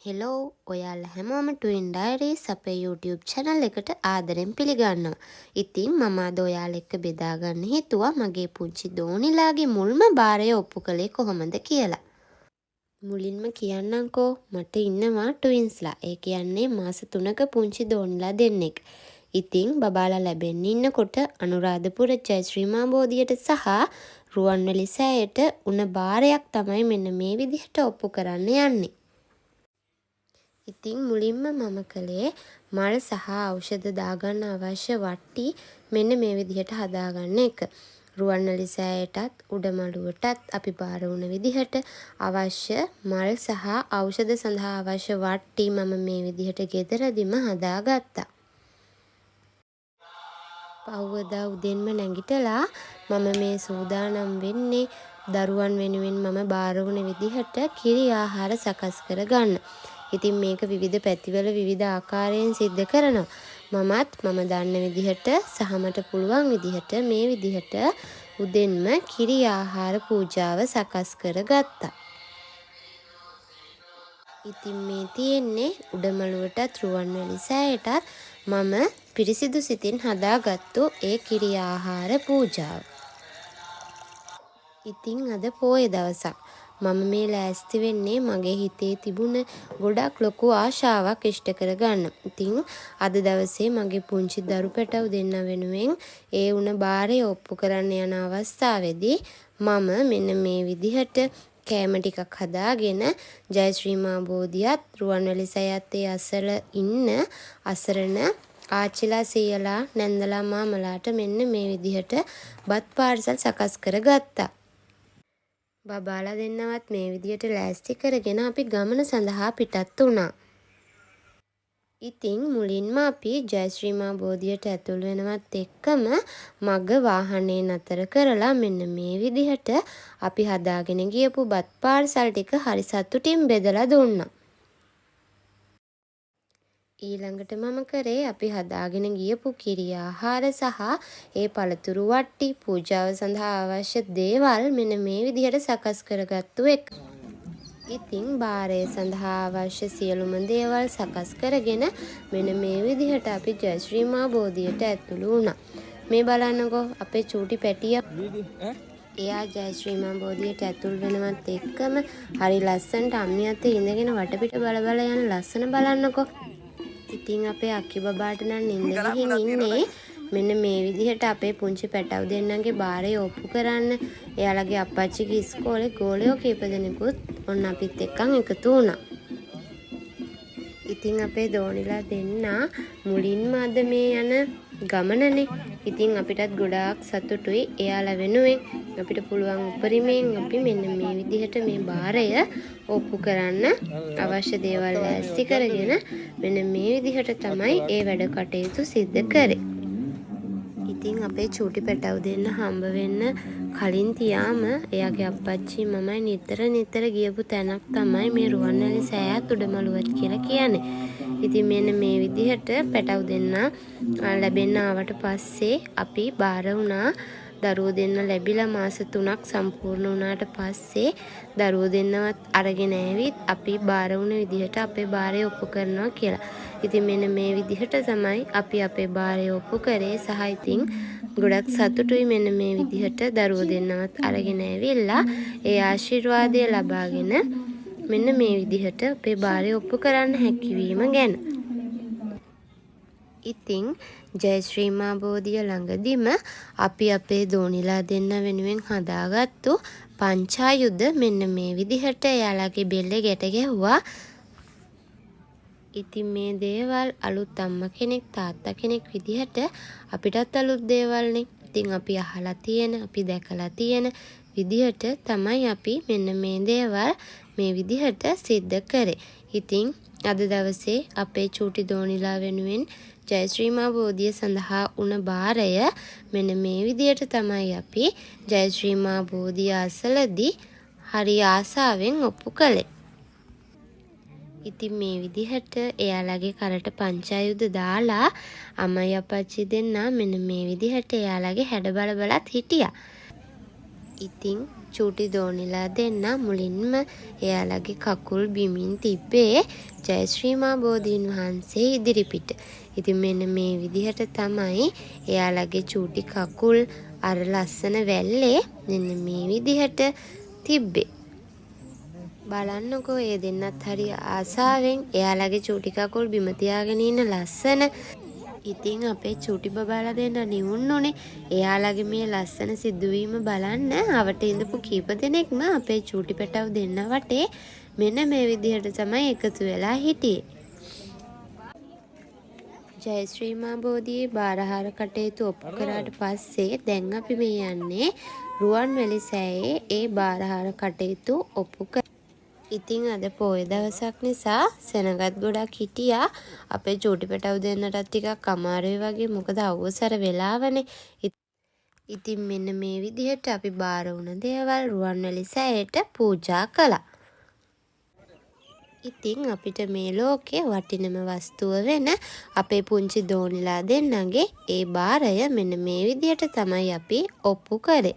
Hello ඔයාලා හැමෝම twin ඩයරීස් අපේ YouTube channel එකට ආදරෙන් පිළිගන්නවා. ඉතින් මම අද ඔයාලා එක්ක බෙදා ගන්න හිතුවා මගේ පුංචි දෝනිලාගේ මුල්ම බාරය ඔප්පු කළේ කොහොමද කියලා. මුලින්ම කියන්නම්කෝ මට ඉන්නවා ට්වින්ස්ලා. ඒ කියන්නේ මාස 3ක පුංචි දෝනිලා දෙන්නෙක්. ඉතින් බබාලා ලැබෙන්න ඉන්නකොට අනුරාධපුර ජයශ්‍රී මා බෝධියට සහ රුවන්වැලි සෑයට උණ බාරයක් තමයි මෙන්න මේ විදිහට ඔප්පු කරන්න යන්නේ. ඉතින් මුලින්ම මම කළේ මල් සහ ඖෂධ දාගන්න අවශ්‍ය වට්ටි මෙන්න මේ විදිහට හදාගන්න එක. රුවන්වැලි සෑයටත් උඩමළුවටත් අපි බාර වුණ විදිහට අවශ්‍ය මල් සහ ඖෂධ සඳහා අවශ්‍ය වට්ටි මම මේ විදිහට ගෙදරදිම හදාගත්තා. පහුවදා උදෙන්ම නැගිටලා මම මේ සූදානම් වෙන්නේ දරුවන් වෙනුවෙන් මම බාර වුණ විදිහට කිරි ආහාර සකස් කරගන්න. ඉතින් මේක විවිධ පැතිවල විවිධ ආකාරයෙන් සිද්ධ කරනවා. මමත් මම දන්න විදිහට සහ මට පුළුවන් විදිහට මේ විදිහට උදෙන්ම කිරි ආහාර පූජාව සකස් කරගත්තා. ඉතින් මේ තියෙන්නේ උඩමළුවටත් රුවන්වැලි සෑයටත් මම පිරිසිදු සිතින් හදාගත්තු ඒ කිරි ආහාර පූජාව. ඉතින් අද පෝය දවසක්. මම මේ ලෑස්ති වෙන්නේ මගේ හිතේ තිබුණ ගොඩක් ලොකු ආශාවක් ඉෂ්ට කරගන්න. ඉතින් අද දවසේ මගේ පුංචි දරු පැටව් දෙන්න වෙනුවෙන් ඒ උණ බාරය ඔප්පු කරන්න යන අවස්ථාවේදී මම මෙන්න මේ විදිහට කෑම ටිකක් හදාගෙන ජයශ්‍රී මා බෝධියත් රුවන්වැලි සෑයත් ඒ අසල ඉන්න අසරණ ආච්චිලා සීයලා නැන්දලා මාමලාට මෙන්න මේ විදිහට බත් පාර්සල් සකස් කරගත්තා. බබාලා දෙන්නවත් මේ විදියට ලෑස්ති කරගෙන අපි ගමන සඳහා පිටත් වුණා. ඉතින් මුලින්ම අපි ජයශ්‍රී මා බෝධියට ඇතුල් වෙනවත් එක්කම මග වාහනේ නතර කරලා මෙන්න මේ විදිහට අපි හදාගෙන ගියපු බත් පාර්සල් ටික හරි සතුටින් බෙදලා දුන්නා. ඊළඟට මම කරේ අපි හදාගෙන ගියපු කිරි ආහාර සහ ඒ පළතුරු වට්ටි පූජාව සඳහා අවශ්‍ය දේවල් මෙන්න මේ විදිහට සකස් කරගත්තු එක. ඉතින් බාරය සඳහා අවශ්‍ය සියලුම දේවල් සකස් කරගෙන මෙන්න මේ විදිහට අපි ජයශ්‍රී මා බෝධියට ඇතුළු වුණා. මේ බලන්නකෝ අපේ චූටි පැටියා. එයා ජයශ්‍රී මා බෝධියට ඇතුල් වෙනවත් එක්කම හරි ලස්සනට අම්මිය අතේ ඉඳගෙන වටපිට බල බල යන ලස්සන බලන්නකෝ. ඉතින් අපේ අක්කි බබාට නම් නිින්ද ගිහින් ඉන්නේ මෙන්න මේ විදිහට අපේ පුංචි පැටව් දෙන්නගේ බාරය ඔප්පු කරන්න. එයාලගේ අප්පච්චිගේ ඉස්කෝලේ ගෝලයෝ කීප දෙනෙකුත් ඔන්න අපිත් එක්කන් එකතු වුණා. ඉතින් අපේ දෝනිලා දෙන්නා මුලින්ම අද මේ යන ගමනනේ. ඉතින් අපිටත් ගොඩාක් සතුටුයි එයාලා වෙනුවෙන්. අපිට පුළුවන් උපරිමයෙන් අපි මෙන්න මේ විදිහට මේ බාරය ඔප්පු කරන්න අවශ්‍ය දේවල් ලෑස්ති කරගෙන මෙන්න මේ විදිහට තමයි ඒ වැඩ කටයුතු සිද්ධ කරේ. ඉතින් අපේ චූටි පැටව් දෙන්න හම්බ වෙන්න කලින් තියාම එයාගේ අප්පච්චි මමයි නිතර ගියපු තැනක් තමයි මේ රුවන්වැලි සෑයත් උඩමළුවත් කියලා කියන්නේ. ඉතින් මෙන්න මේ විදිහට පැටව් දෙන්න ලැබෙන්න ආවට පස්සේ අපි බාර වුණා. දරුවෝ දෙන්න ලැබිලා මාස 3ක් සම්පූර්ණ වුණාට පස්සේ දරුවෝ දෙන්නවත් අරගෙන ඇවිත් අපි බාර වුණ විදිහට අපේ බාරය ඔප්පු කරනවා කියලා. ඉතින් මෙන්න මේ විදිහට තමයි අපි අපේ බාරය ඔප්පු කරේ සහ ඉතින් ගොඩක් සතුටුයි මෙන්න මේ විදිහට දරුවෝ දෙන්නවත් අරගෙන ඇවිල්ලා ඒ ආශිර්වාදය ලබාගෙන මෙන්න මේ විදිහට අපේ බාරය ඔප්පු කරන්න හැකියවීම ගැන. ඉතින් ජයශ්‍රී මා බෝධිය ළඟදිම අපි අපේ දෝනිලා දෙන්න වෙනුවෙන් හදාගත්තු පංචායුධ මෙන්න මේ විදිහට එයාලගේ බෙල්ලේ ගැට ගැහුවා. ඉතින් මේ දේවල් අලුත් අම්මා කෙනෙක් තාත්තා කෙනෙක් විදිහට අපිටත් අලුත් දේවල්නේ. ඉතින් අපි අහලා තියෙන අපි දැකලා තියෙන විදිහට තමයි අපි මෙන්න මේ දේවල් මේ විදිහට සිද්ධ කරේ. ඉතින් අද දවසේ අපේ චූටි දෝනිලා වෙනුවෙන් ජයශ්‍රී මා බෝධිය සඳහා උණ බාරය මෙන්න මේ විදිහට තමයි අපි ජයශ්‍රී මා බෝධිය අසලදී හරි ආසාවෙන් ඔප්පු කළේ. ඉතින් මේ විදිහට එයාලගේ කරට පංචායුධ දාලා අම්මයි අප්පච්චි දෙන්නා මෙන්න මේ විදිහට එයාලගේ හැඩ බල බලත් හිටියා. ඉතින් චූටි දෝනිලා දෙන්න මුලින්ම එයාලගේ කකුල් බිමින් තිබ්බේ ජයශ්‍රී මා බෝධීන් වහන්සේ ඉදිරිපිට. ඉතින් මෙන්න මේ විදිහට තමයි එයාලගේ චූටි කකුල් අර ලස්සන වැල්ලේ මෙන්න මේ විදිහට තිබ්බේ. බලන්නකෝ ඒ දෙන්නත් හරි ආසාවෙන් එයාලගේ චූටි කකුල් බිම තියාගෙන ඉන්න ලස්සන. ඉතින් අපේ චූටි බබාලා දෙන්න නිවුන්නුනේ. එයාලගේ මේ ලස්සන සිදුවීම බලන්න අවට ඉඳපු කීප දෙනෙක්ම අපේ චූටි පැටව දෙන්න වටේ මෙන්න මේ විදිහට තමයි එකතු වෙලා හිටියේ. ජයශ්‍රී මා බෝධියේ බාරහාර කටයුතු ඔප්පු කරාට පස්සේ දැන් අපි මේ යන්නේ රුවන්වැලි සෑයේ ඒ බාරහාර කටයුතු ඔප්පු කර. ඉතින් අද පොය දවසක් නිසා සෙනගත් ගොඩක් හිටියා. අපේ චූටි පැටව දෙන්නටත් ටිකක් අමාරුයි වගේ මොකද අවසර වෙලාවනේ. ඉතින් මෙන්න මේ විදිහට අපි බාර වුණ දේවල් රුවන්වැලි සෑයට පූජා කළා. ඉතින් අපිට මේ ලෝකේ වටිනම වස්තුව වෙන අපේ පුංචි දෝනිලා දෙන්නගේ ඒ බාරය මෙන්න මේ විදිහට තමයි අපි ඔප්පු කරේ.